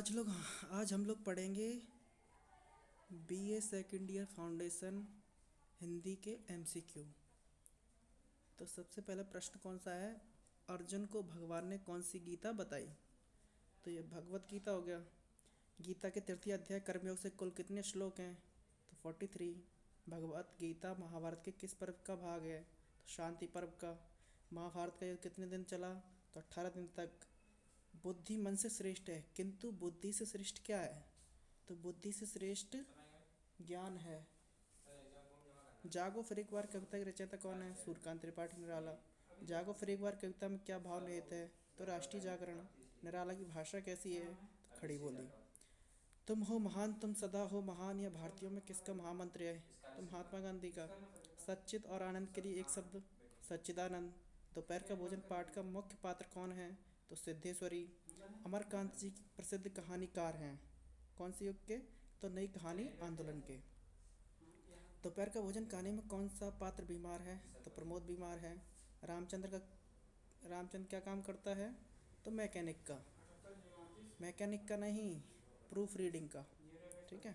आज हम लोग पढ़ेंगे BA second year foundation Hindi के एमसीक्यू। तो सबसे पहला प्रश्न कौन सा है? अर्जुन को भगवान ने कौन सी गीता बताई? तो ये भगवत गीता हो गया। गीता के तृतीय अध्याय कर्मयोग से कुल कितने श्लोक हैं? तो 43। भगवत गीता महाभारत के किस पर्व का भाग है? तो शांति पर्व का। महाभारत का युद्ध कितने दिन चला? तो 18 दिन तक। बुद्धि मन से श्रेष्ठ है, किंतु बुद्धि से श्रेष्ठ क्या है? तो बुद्धि से श्रेष्ठ ज्ञान है। जागो फिर एक बार कविता के रचयिता कौन है? सूर्यकांत त्रिपाठी निराला। जागो फिर एक बार कविता में क्या भाव निहित है? तो राष्ट्रीय जागरण। निराला की भाषा कैसी है? तो खड़ी बोली। तुम हो महान, तुम सदा हो महान, यह भारतीयों में किसका महामंत्र है? तो महात्मा गांधी का। सच्चित और आनंद के लिए एक शब्द? सच्चिदानंद। दोपहर का भोजन पाठ का मुख्य पात्र कौन है? तो सिद्धेश्वरी। अमरकांत जी प्रसिद्ध कहानीकार हैं, कौन से युग के? तो नई कहानी आंदोलन के। दोपहर का भोजन कहानी में कौन सा पात्र बीमार है? तो प्रमोद बीमार है। रामचंद्र क्या काम करता है? तो मैकेनिक का नहीं, प्रूफ रीडिंग का। ठीक है।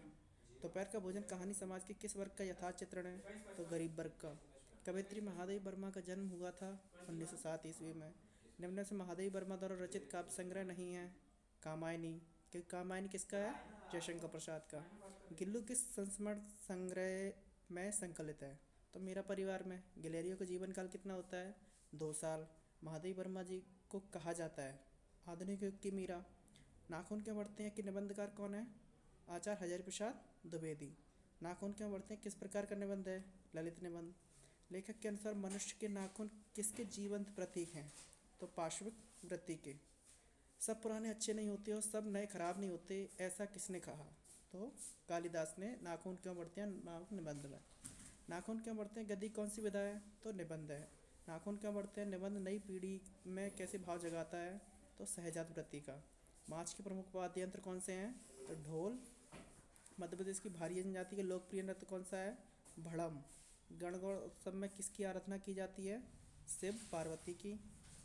दोपहर का भोजन कहानी समाज के किस वर्ग का यथार्थ चित्रण है? तो गरीब वर्ग का। कवयित्री महादेवी वर्मा का जन्म हुआ था 1907 ईस्वी में। निम्न से महादेवी वर्मा द्वारा रचित काव्य संग्रह नहीं है? कामायनी। क्योंकि कामायनी किसका है? जयशंकर प्रसाद का। गिल्लू किस संस्मरण संग्रह में संकलित है? तो मेरा परिवार में। गिलेरियो का जीवन काल कितना होता है? 2 साल। महादेवी वर्मा जी को कहा जाता है आधुनिक युग की मीरा। नाखून क्यों बढ़ते हैं कि निबंधकार कौन है? आचार्य हजारी प्रसाद द्विवेदी। नाखून क्यों बढ़ते हैं किस प्रकार का निबंध है? ललित निबंध। लेखक के अनुसार मनुष्य के नाखून किसके जीवंत प्रतीक हैं? तो पार्श्विक वृत्ति के। सब पुराने अच्छे नहीं होते और सब नए खराब नहीं होते, ऐसा किसने कहा? तो कालिदास ने नाखून क्यों बढ़ते हैं निबंध में। नाखून क्यों बढ़ते हैं गद्य कौन सी विधा है? तो निबंध है। नाखून क्यों बढ़ते हैं निबंध नई पीढ़ी में कैसे भाव जगाता है? तो सहजात वृत्ति का। मार्च के प्रमुख वाद्य यंत्र कौन से हैं? तो ढोल। मध्य प्रदेश की भारी जनजाति के लोकप्रिय नृत्य कौन सा है? भड़म। गणगौर उत्सव में किसकी आराधना की जाती है? शिव पार्वती की।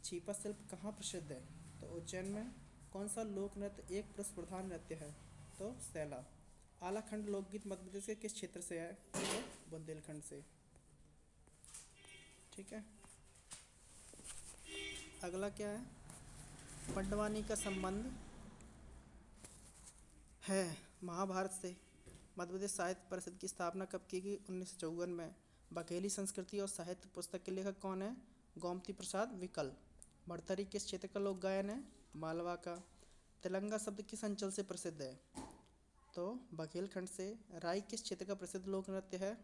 छीपा शिल्प कहाँ प्रसिद्ध है? तो उज्जैन में। कौन सा लोक नृत्य एक पुरुष प्रधान नृत्य है? तो सैला। आलाखंड लोकगीत मध्य प्रदेश के किस क्षेत्र से है? तो बुंदेलखंड से। ठीक है। अगला क्या है? पंडवानी का संबंध है महाभारत से। मध्य प्रदेश साहित्य परिषद की स्थापना कब की गई? 1954 में। बघेली संस्कृति और साहित्य पुस्तक के लेखक कौन है? गोमती प्रसाद विकल। भरथरी किस क्षेत्र का लोक गायन है? मालवा का। तेलंगा शब्द किस अंचल से प्रसिद्ध है? तो बघेलखंड से। राई किस क्षेत्र का प्रसिद्ध लोक नृत्य है?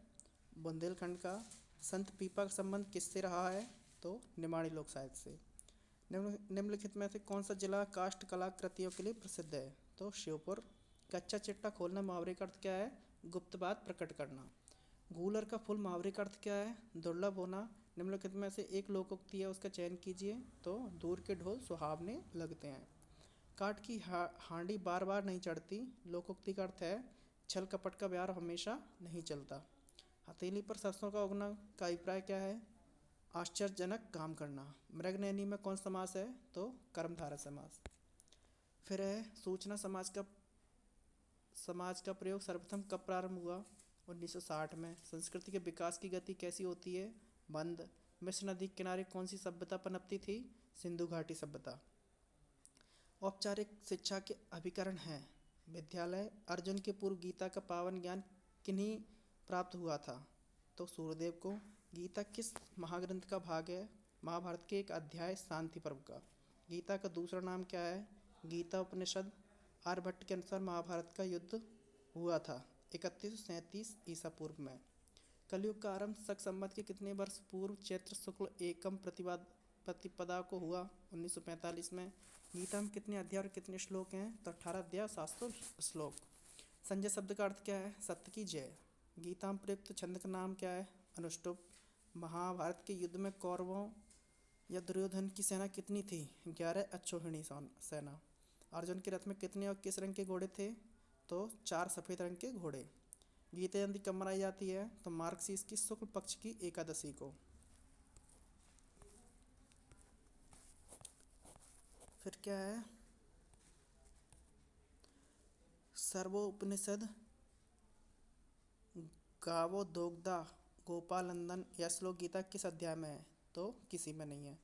बुंदेलखंड का। संत पीपा का संबंध किससे रहा है? तो निमाड़ी लोक साहित्य से। निम्नलिखित में से कौन सा जिला काष्ठ कला कृतियों के लिए प्रसिद्ध है? तो श्योपुर। कच्चा चिट्टा खोलना मुहावरे का अर्थ क्या है? गुप्त बात प्रकट करना। गूलर का फूल मुहावरे का अर्थ क्या है? दुर्लभ होना। निम्नलिखित में से एक लोकोक्ति है, उसका चयन कीजिए। तो दूर के ढोल सुहावने लगते हैं। काठ की हांडी बार बार नहीं चढ़ती, लोकोक्ति का अर्थ है छल कपट का व्यवहार हमेशा नहीं चलता। हथेली पर सरसों का उगना का अभिप्राय क्या है? आश्चर्यजनक काम करना। मृगनयनी में कौन समास है? तो कर्मधारय समास। फिर है सूचना समाज का प्रयोग सर्वप्रथम कब प्रारंभ हुआ? 1960 में। संस्कृति के विकास की गति कैसी होती है? मंद। मिस्र नदी के किनारे कौन सी सभ्यता पनपती थी? सिंधु घाटी सभ्यता। औपचारिक शिक्षा के अभिकरण हैं विद्यालय। अर्जुन के पूर्व गीता का पावन ज्ञान किन्हीं प्राप्त हुआ था? तो सूर्यदेव को। गीता किस महाग्रंथ का भाग है? महाभारत के एक अध्याय शांति पर्व का। गीता का दूसरा नाम क्या है? गीता उपनिषद। आर्यभट्ट के अनुसार महाभारत का युद्ध हुआ था 3137 ईसा पूर्व में। कलयुग का आरंभ शक संवत के कितने वर्ष पूर्व चैत्र शुक्ल एकम प्रतिपदा को हुआ? 1945 में। गीता में कितने अध्याय और कितने श्लोक हैं? तो 18 अध्याय 700 श्लोक। संजय शब्द का अर्थ क्या है? सत्य की जय। गीता में प्रयुक्त छंद का नाम क्या है? अनुष्टुप। महाभारत के युद्ध में कौरवों या दुर्योधन की सेना कितनी थी? 11 अक्षौहिणी सेना। अर्जुन के रथ में कितने और किस रंग के घोड़े थे? तो 4 सफ़ेद रंग के घोड़े। गीता जयंती कब मनाई जाती है? तो मार्गशीर्ष की शुक्ल पक्ष की एकादशी को। फिर क्या है? सर्वोपनिषद, गावो दोग्धा, गोपालंदन, यह श्लोक गीता किस अध्याय में है? तो किसी में नहीं है।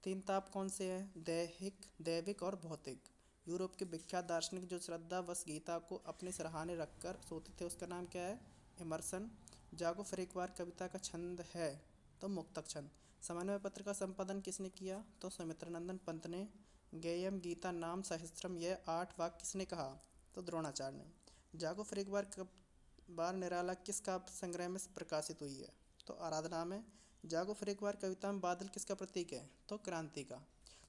तीन ताप कौन से हैं? दैहिक, दैविक और भौतिक। यूरोप के विख्यात दार्शनिक जो श्रद्धावश गीता को अपने सिरहाने रखकर सोते थे उसका नाम क्या है? इमर्सन। जागो फिर एक बार कविता का छंद है? तो मुक्तक छंद। समन्वय पत्र का संपादन किसने किया? तो सुमित्रानंदन पंत ने। गेयम गीता नाम सहस्त्रम, यह 8 वाक्य किसने कहा? तो द्रोणाचार्य ने। जागो फिर एक बार निराला किस काव्य संग्रह में प्रकाशित हुई है? तो आराधना में। जागो फिर एक बार कविता में बादल किसका प्रतीक है? तो क्रांति का।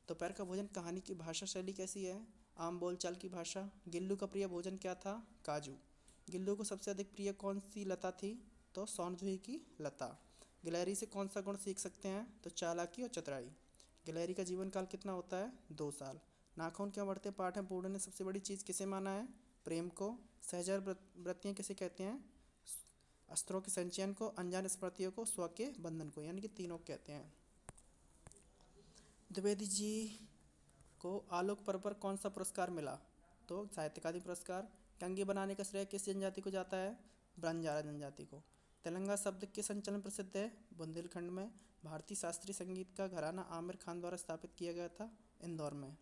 दोपहर का भोजन कहानी की भाषा शैली कैसी है? आम बोलचाल की भाषा। गिल्लू का प्रिय भोजन क्या था? काजू। गिल्लू को सबसे अधिक प्रिय कौन सी लता थी? तो सौनजूही की लता। गिलहरी से कौन सा गुण सीख सकते हैं? तो चालाकी और चतुराई। गिलहरी का जीवन काल कितना होता है? 2 साल। नाखून क्यों बढ़ते पाठ हैं पूर्ण ने सबसे बड़ी चीज़ किसे माना है? प्रेम को। सहजर वृत्तियाँ किसे कहते हैं? अस्त्रों के संचयन को, अनजान स्मृतियों को, स्व के बंधन को, यानी कि तीनों कहते हैं। द्विवेदी जी को आलोक पर्व पर कौन सा पुरस्कार मिला? तो साहित्य अकादमी पुरस्कार। कंघी बनाने का श्रेय किस जनजाति को जाता है? बंजारा जनजाति को। तेलंगा शब्द किस अंचल में प्रसिद्ध है? बुंदेलखंड में। भारतीय शास्त्रीय संगीत का घराना आमिर खान द्वारा स्थापित किया गया था इंदौर में।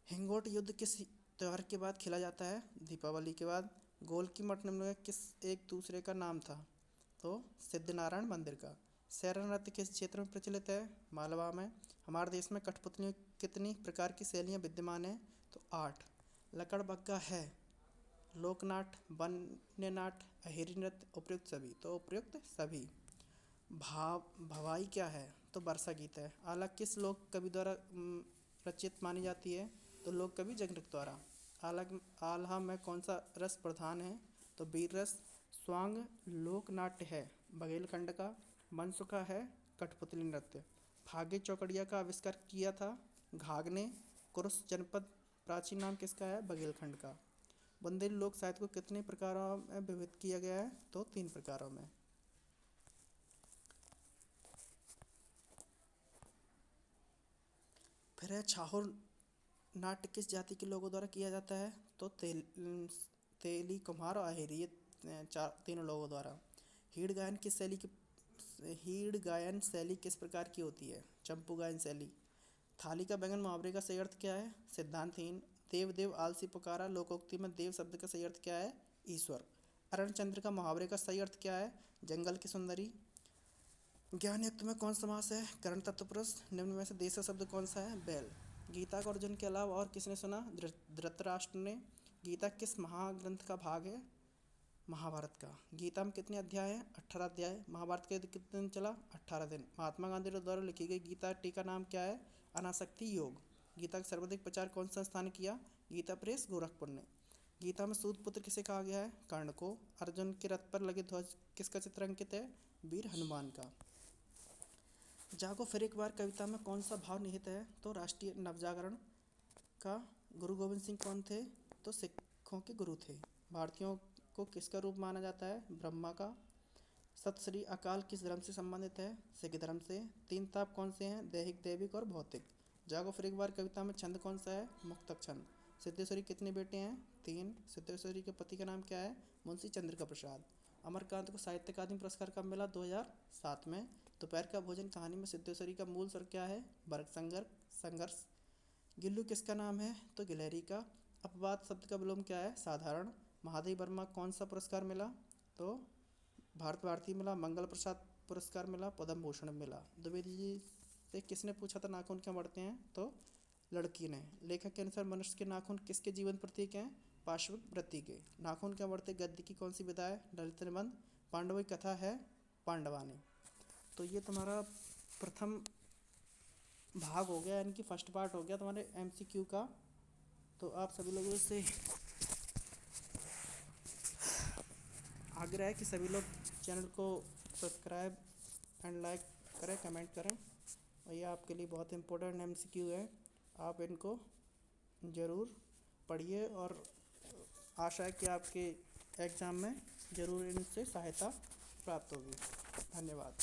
हिंगोट युद्ध किस त्यौहार के बाद खेला जाता है? दीपावली के बाद। गोलकी मठ में किस एक दूसरे का नाम था? तो सिद्धनारायण मंदिर का। सैरा नृत्य किस क्षेत्र में प्रचलित है? मालवा में। हमारे देश में कठपुतलियों कितनी प्रकार की शैलियाँ विद्यमान हैं? तो 8। लकड़ बग्गा है लोकनाट, वन्य नाट, अहेरी नृत्य, उपयुक्त सभी। तो उपयुक्त सभी। भवाई क्या है? तो वर्षा गीत है। आला किस लोक कवि द्वारा रचित मानी जाती है? तो लोक कवि जगनक द्वारा। आल्हा में कौन सा रस प्रधान है? तो वीर रस। स्वांग लोक नाट्य है बघेलखंड का। मनसुखा है कठपुतली नृत्य। फागे चौकड़िया का आविष्कार किया था घाघ ने। कुरुस जनपद प्राचीन नाम किसका है? बघेलखंड का। बुंदेली लोक साहित्य को कितने प्रकारों में विभक्त किया गया है? तो 3 प्रकारों में। फिर है छाहुर नाट्य किस जाति के लोगों द्वारा किया जाता है? तो तेली, कुम्हार और अहेरी, ये तीनों लोगों द्वारा। हीड़ गायन शैली किस प्रकार की होती है? चंपू गायन शैली। थाली का बैंगन मुहावरे का सही अर्थ क्या है? सिद्धांतहीन। देव देव आलसी पुकारा, लोकोक्ति में देव शब्द का सही अर्थ क्या है? ईश्वर। अरणचंद्र का मुहावरे का सही अर्थ क्या है? जंगल की सुंदरी। ज्ञान युक्त में कौन समास है? करण तत्पुरुष। निम्न में से देश शब्द कौन सा है? बैल। गीता को अर्जुन के अलावा और किसने सुना? धृतराष्ट्र ने। गीता किस महाग्रंथ का भाग है? महाभारत का। गीता में कितने अध्याय हैं? 18 अध्याय। महाभारत के युद्ध कितने दिन चला? 18 दिन। महात्मा गांधी द्वारा लिखी गई गीता टीका नाम क्या है? अनासक्ति योग। गीता का सर्वाधिक प्रचार कौन संस्था ने किया? गीता प्रेस गोरखपुर ने। गीता में सूत पुत्र किसे कहा गया है? कर्ण को। अर्जुन के रथ पर लगे ध्वज किसका चित्र अंकित है? वीर हनुमान का। जागो फिर एक बार कविता में कौन सा भाव निहित है? तो राष्ट्रीय नवजागरण का। गुरु गोविंद सिंह कौन थे? तो सिखों के गुरु थे। भारतीयों को किसका रूप माना जाता है? ब्रह्मा का। सत श्री अकाल किस धर्म से संबंधित है? सिख धर्म से। 3 ताप कौन से हैं? दैहिक, दैविक और भौतिक। जागो फिर एक बार कविता में छंद कौन सा है? मुक्तक छंद। सिद्धेश्वरी कितने बेटे हैं? 3। सिद्धेश्वरी के पति का नाम क्या है? मुंशी चंद्रिका प्रसाद। अमरकांत को साहित्य अकादमी पुरस्कार कब मिला? 2007 में। दोपहर का भोजन कहानी में सिद्धेश्वरी का मूल स्वर क्या है? वर्ग संघर्ष। गिल्लू किसका नाम है? तो गिलहरी का। अपवाद शब्द का विलोम क्या है? साधारण। महादेव वर्मा कौन सा पुरस्कार मिला? तो भारत भारती मिला, मंगल प्रसाद पुरस्कार मिला, पद्म भूषण मिला। द्विवेदी जी से किसने पूछा था नाखून क्यों बढ़ते हैं? तो लड़की ने। लेखक के अनुसार मनुष्य के नाखून किसके जीवन प्रतीक हैं? पार्श्विक वृत्ति के। नाखून क्यों बढ़ते गद्य की कौन सी विधा है? ललित निबंध। पांडवों की कथा है पांडवानी। तो ये तुम्हारा प्रथम भाग हो गया, यानी कि फर्स्ट पार्ट हो गया तुम्हारे MCQ का। तो आप सभी लोगों से आग्रह है कि सभी लोग चैनल को सब्सक्राइब एंड लाइक करें, कमेंट करें। और ये आपके लिए बहुत इम्पोर्टेंट MCQ है, आप इनको ज़रूर पढ़िए और आशा है कि आपके एग्ज़ाम में ज़रूर इनसे सहायता प्राप्त होगी। धन्यवाद।